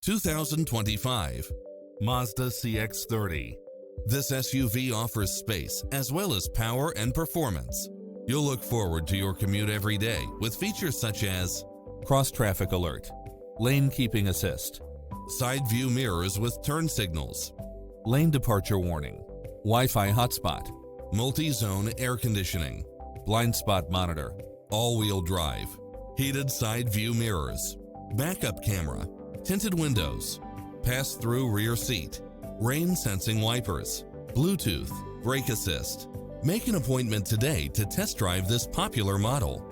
2025 Mazda CX-30. This SUV offers space as well as power and performance. You'll look forward to your commute every day with features such as cross-traffic alert, lane keeping assist, side view mirrors with turn signals, lane departure warning, Wi-Fi hotspot, multi-zone air conditioning, blind spot monitor, all-wheel drive, heated side view mirrors, backup camera, tinted windows, pass-through rear seat, rain-sensing wipers, Bluetooth, brake assist. Make an appointment today to test drive this popular model.